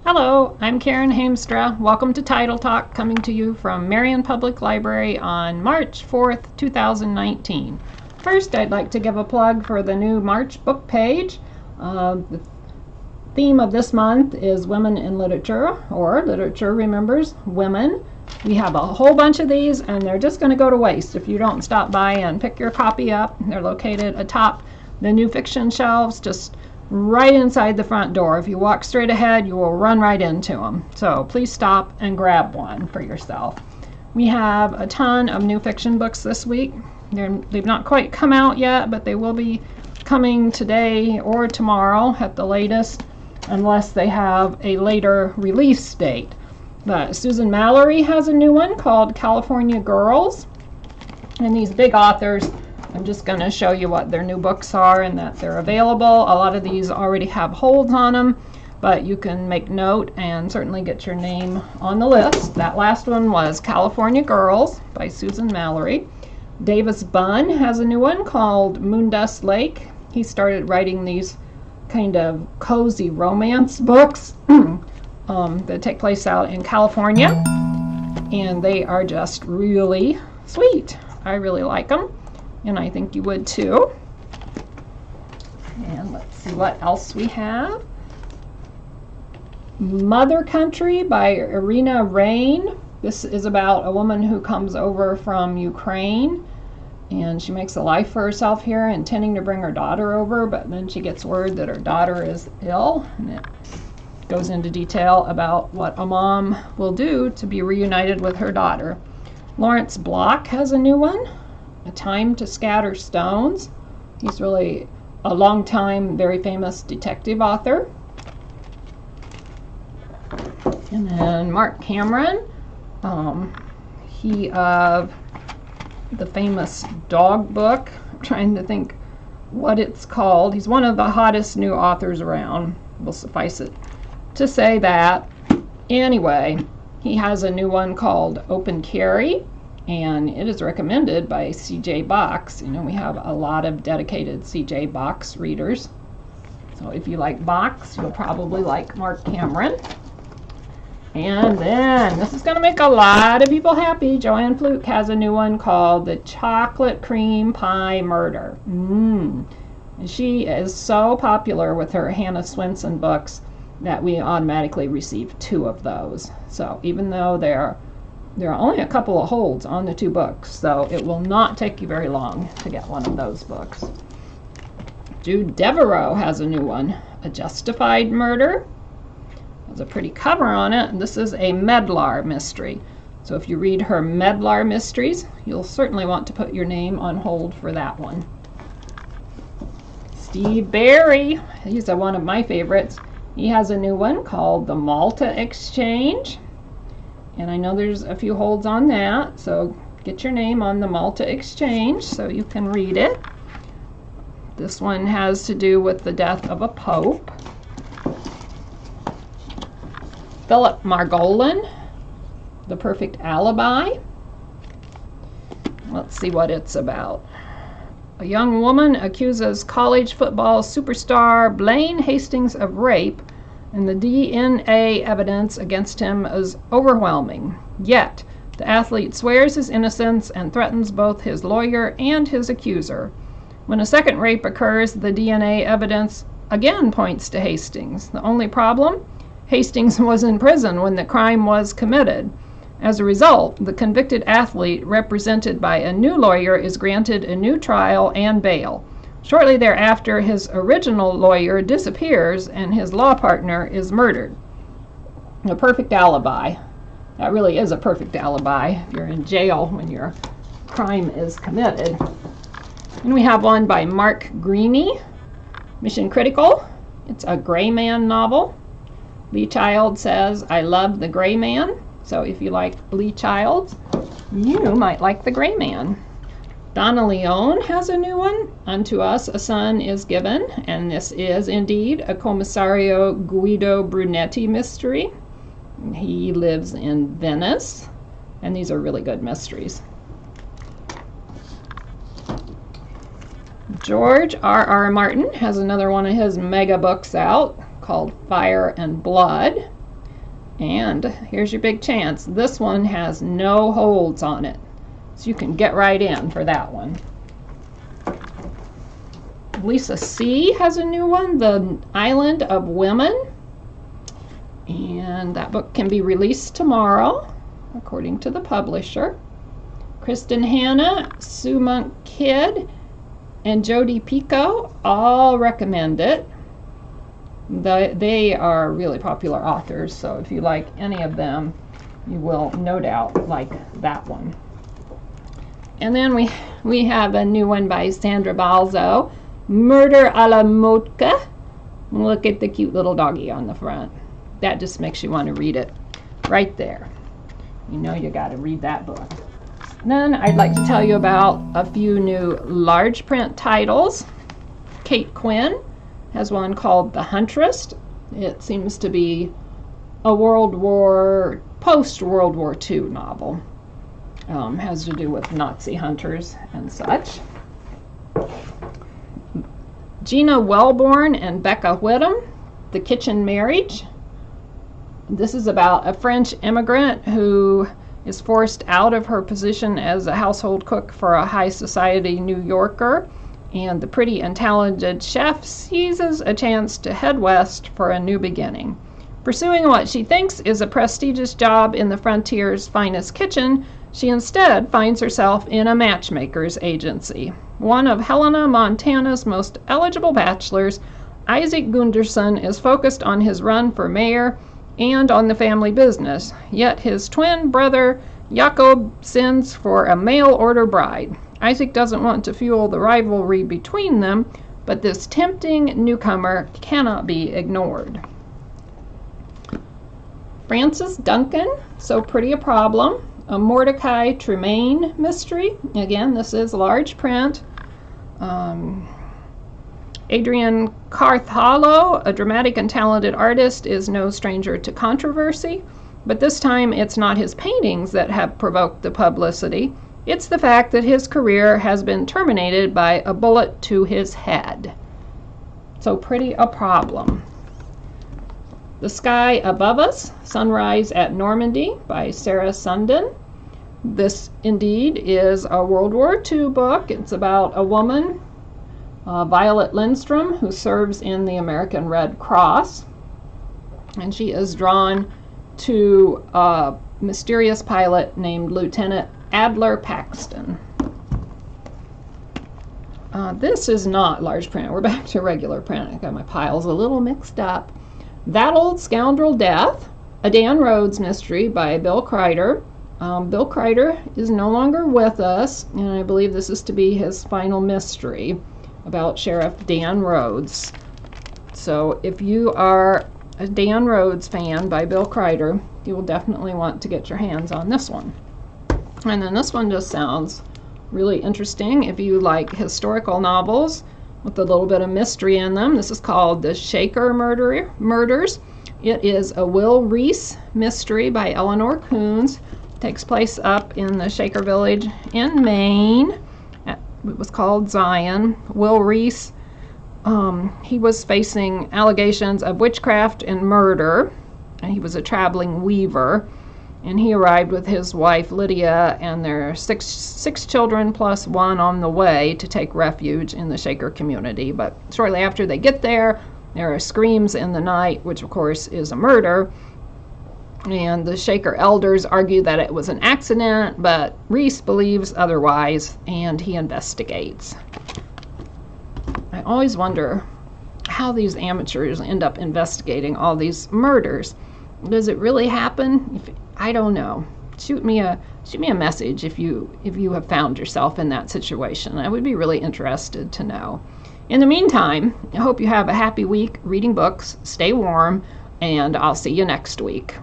Hello, I'm Karen Hamstra. Welcome to Title Talk, coming to you from Marion Public Library on March 4th, 2019. First, I'd like to give a plug for the new March book page. The theme of this month is Women in Literature, or Literature Remembers Women. We have a whole bunch of these, and they're just going to go to waste if you don't stop by and pick your copy up. They're located atop the new fiction shelves, just right inside the front door. If you walk straight ahead, you will run right into them. So please stop and grab one for yourself. We have a ton of new fiction books this week. They've not quite come out yet, but they will be coming today or tomorrow at the latest, unless they have a later release date. But Susan Mallory has a new one called California Girls. And these big authors, I'm just going to show you what their new books are and that they're available. A lot of these already have holds on them, but you can make note and certainly get your name on the list. That last one was California Girls by Susan Mallory. Davis Bunn has a new one called Moondust Lake. He started writing these kind of cozy romance books that take place out in California, and they are just really sweet. I really like them, and I think you would too. And let's see what else we have. Mother Country by Irina Rain. This is about a woman who comes over from Ukraine, and she makes a life for herself here, intending to bring her daughter over, but then she gets word that her daughter is ill, and it goes into detail about what a mom will do to be reunited with her daughter. Lawrence Block has a new one, A Time to Scatter Stones. He's really a long-time, very famous detective author. And then Mark Cameron, he of the famous dog book. I'm trying to think what it's called. He's one of the hottest new authors around. Will suffice it to say that. Anyway, he has a new one called Open Carry, and it is recommended by C.J. Box. You know, we have a lot of dedicated C.J. Box readers. So if you like Box, you'll probably like Mark Cameron. And then, this is going to make a lot of people happy. Joanne Fluke has a new one called The Chocolate Cream Pie Murder. And she is so popular with her Hannah Swenson books that we automatically receive 2 of those. So even though there are only a couple of holds on the 2 books, so it will not take you very long to get one of those books. Jude Devereaux has a new one, A Justified Murder. Has a pretty cover on it, and this is a Medlar mystery. So if you read her Medlar mysteries, you'll certainly want to put your name on hold for that one. Steve Barry, he's one of my favorites. He has a new one called The Malta Exchange, and I know there's a few holds on that, so get your name on The Malta Exchange so you can read it. This one has to do with the death of a pope. Philip Margolin, The Perfect Alibi. Let's see what it's about. A young woman accuses college football superstar Blaine Hastings of rape, and the DNA evidence against him is overwhelming. Yet, the athlete swears his innocence and threatens both his lawyer and his accuser. When a second rape occurs, the DNA evidence again points to Hastings. The only problem? Hastings was in prison when the crime was committed. As a result, the convicted athlete, represented by a new lawyer, is granted a new trial and bail. Shortly thereafter, his original lawyer disappears and his law partner is murdered. A perfect alibi. That really is a perfect alibi if you're in jail when your crime is committed. And we have one by Mark Greaney, Mission Critical. It's a Gray Man novel. Lee Child says, I love the Gray Man. So if you like Lee Childs, you might like the Gray Man. Donna Leone has a new one, Unto Us a Son is Given, and this is indeed a Commissario Guido Brunetti mystery. He lives in Venice, and these are really good mysteries. George R.R. Martin has another one of his mega books out called Fire and Blood. And here's your big chance. This one has no holds on it, so you can get right in for that one. Lisa C. has a new one, The Island of Women. And that book can be released tomorrow, according to the publisher. Kristen Hanna, Sue Monk Kidd, and Jodi Picoult all recommend it. They are really popular authors, so if you like any of them, you will no doubt like that one. And then we have a new one by Sandra Balzo, Murder a la Motka. Look at the cute little doggy on the front. That just makes you want to read it right there. You know you got to read that book. Then I'd like to tell you about a few new large print titles. Kate Quinn has one called The Huntress. It seems to be a post-World War II novel. Has to do with Nazi hunters and such. Gina Wellborn and Becca Whittam, The Kitchen Marriage. This is about a French immigrant who is forced out of her position as a household cook for a high society New Yorker, and the pretty and talented chef seizes a chance to head west for a new beginning. Pursuing what she thinks is a prestigious job in the frontier's finest kitchen, she instead finds herself in a matchmaker's agency. One of Helena, Montana's most eligible bachelors, Isaac Gunderson, is focused on his run for mayor and on the family business, yet his twin brother Jakob sends for a mail-order bride. Isaac doesn't want to fuel the rivalry between them, but this tempting newcomer cannot be ignored. Frances Duncan, So Pretty a Problem, a Mordecai Tremaine mystery. Again, this is large print. Adrian Carthalo, a dramatic and talented artist, is no stranger to controversy, but this time it's not his paintings that have provoked the publicity. It's the fact that his career has been terminated by a bullet to his head. So Pretty a Problem. The Sky Above Us, Sunrise at Normandy by Sarah Sundin. This indeed is a World War II book. It's about a woman, Violet Lindstrom, who serves in the American Red Cross, and she is drawn to a mysterious pilot named Lieutenant Adler Paxton. This is not large print. We're back to regular print. I got my piles a little mixed up. That Old Scoundrel Death, a Dan Rhodes mystery by Bill Kreider. Bill Kreider is no longer with us, and I believe this is to be his final mystery about Sheriff Dan Rhodes. So if you are a Dan Rhodes fan by Bill Kreider, you will definitely want to get your hands on this one. And then this one just sounds really interesting if you like historical novels with a little bit of mystery in them. This is called The Shaker Murders. It is a Will Reese mystery by Eleanor Coons. It takes place up in the Shaker Village in Maine. It was called Zion. Will Reese, he was facing allegations of witchcraft and murder, and he was a traveling weaver, and he arrived with his wife Lydia and their six children plus one on the way to take refuge in the Shaker community. But shortly after they get there are screams in the night, which of course is a murder, and the Shaker elders argue that it was an accident, but Reese believes otherwise, and he investigates. I always wonder how these amateurs end up investigating all these murders. Does it really happen? I don't know. Shoot me a message if you have found yourself in that situation. I would be really interested to know. In the meantime, I hope you have a happy week reading books. Stay warm, and I'll see you next week.